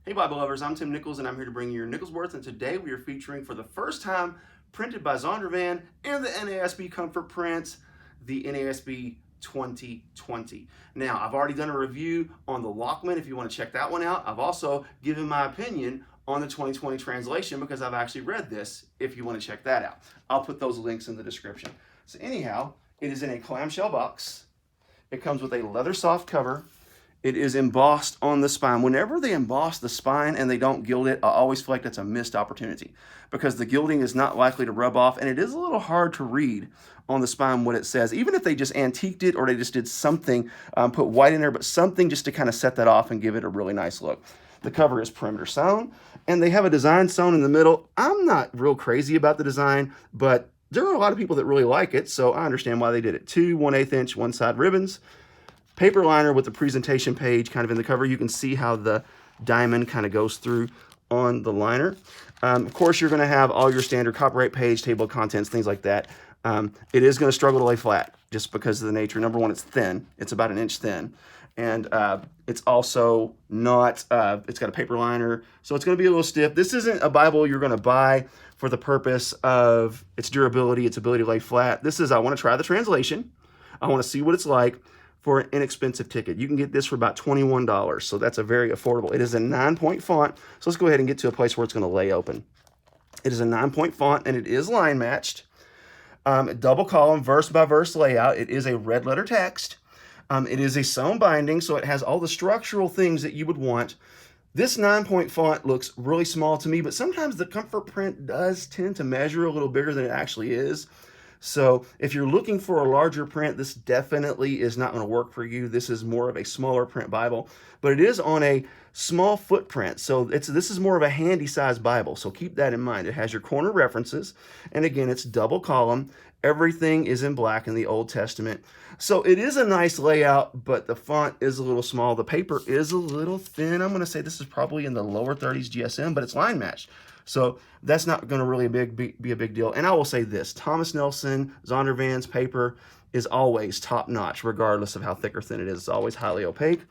Hey Bible lovers, I'm Tim Nichols and I'm here to bring you your Nicholsworth, and today we are featuring for the first time, printed by Zondervan and the NASB Comfort Prints, the NASB 2020. Now, I've already done a review on the Lockman if you want to check that one out. I've also given my opinion on the 2020 translation because I've actually read this if you want to check that out. I'll put those links in the description. So anyhow, it is in a clamshell box. It comes with a leather soft cover. It is embossed on the spine. Whenever they emboss the spine and they don't gild it, I always feel like that's a missed opportunity because the gilding is not likely to rub off, and it is a little hard to read on the spine what it says. Even if they just antiqued it or they just did something, put white in there, but something just to kind of set that off and give it a really nice look. The cover is perimeter sewn, and they have a design sewn in the middle. I'm not real crazy about the design, but there are a lot of people that really like it, so I understand why they did it. 2 1/8 inch one-side ribbons. Paper liner with the presentation page kind of in the cover. You can see how the diamond kind of goes through on the liner. Of course, you're going to have all your standard copyright page, table of contents, things like that. It is going to struggle to lay flat just because of the nature. Number one, it's thin. It's about 1 inch thin. And it's also not, it's got a paper liner, so it's going to be a little stiff. This isn't a Bible you're going to buy for the purpose of its durability, its ability to lay flat. This is, I want to try the translation. I want to see what it's like for an inexpensive ticket. You can get this for about $21, so that's a very affordable. It is a 9-point font, so let's go ahead and get to a place where it's going to lay open. It is a 9-point font, and it is line matched. Double column, verse by verse layout. It is a red letter text. It is a sewn binding, so it has all the structural things that you would want. This 9-point font looks really small to me, but sometimes the comfort print does tend to measure a little bigger than it actually is. So if you're looking for a larger print, this definitely is not going to work for you. This is more of a smaller print Bible, but it is on a small footprint. So this is more of a handy size Bible. So keep that in mind. It has your corner references. And again, it's double column. Everything is in black in the Old Testament. So it is a nice layout, but the font is a little small. The paper is a little thin. I'm going to say this is probably in the lower 30s GSM, but it's line matched. So that's not going to really be a big deal. And I will say this, Thomas Nelson, Zondervan's paper is always top notch, regardless of how thick or thin it is. It's always highly opaque.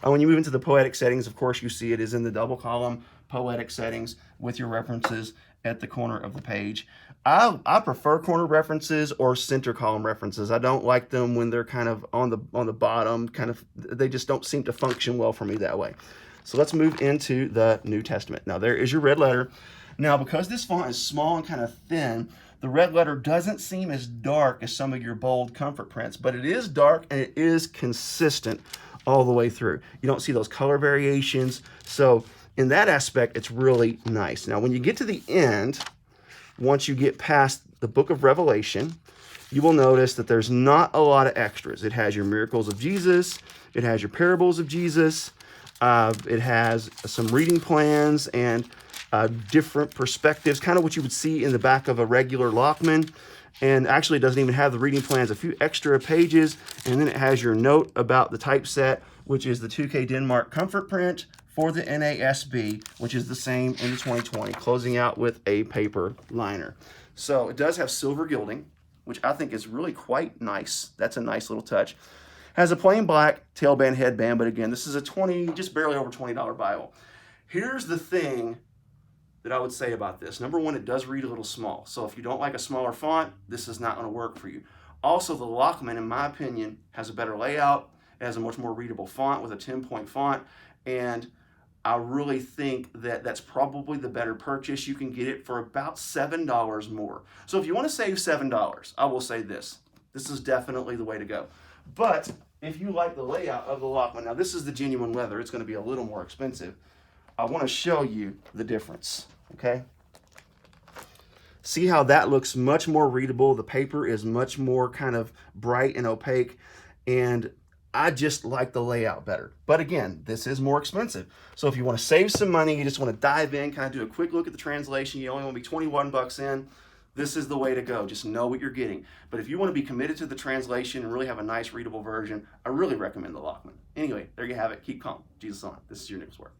When you move into the poetic settings, of course, you see it is in the double column poetic settings with your references at the corner of the page. I prefer corner references or center column references. I don't like them when they're kind of on the bottom, they just don't seem to function well for me that way. So let's move into the New Testament. Now there is your red letter. Now because this font is small and kind of thin, the red letter doesn't seem as dark as some of your bold comfort prints, but it is dark and it is consistent all the way through. You don't see those color variations. So in that aspect, it's really nice. Now when you get to the end, once you get past the book of Revelation, you will notice that there's not a lot of extras. It has your miracles of Jesus. It has your parables of Jesus. It has some reading plans and different perspectives, kind of what you would see in the back of a regular Lockman. And actually, it doesn't even have the reading plans, a few extra pages. And then it has your note about the typeset, which is the 2K Denmark comfort print for the NASB, which is the same in the 2020, closing out with a paper liner. So it does have silver gilding, which I think is really quite nice. That's a nice little touch. Has a plain black tailband headband, but again, this is a just barely over $20 Bible. Here's the thing that I would say about this. Number one, it does read a little small. So if you don't like a smaller font, this is not going to work for you. Also, the Lockman, in my opinion, has a better layout. It has a much more readable font with a 10-point font. And I really think that that's probably the better purchase. You can get it for about $7 more. So if you want to save $7, I will say this. This is definitely the way to go. But if you like the layout of the Lockman, now this is the genuine leather, it's going to be a little more expensive. I want to show you the difference, okay? See how that looks much more readable. The paper is much more kind of bright and opaque, and I just like the layout better. But again, this is more expensive. So if you want to save some money, you just want to dive in, kind of do a quick look at the translation, you only want to be 21 bucks in, this is the way to go. Just know what you're getting. But if you want to be committed to the translation and really have a nice readable version, I really recommend the Lockman. Anyway, there you have it. Keep calm. Jesus on. This is your Nicholsworth.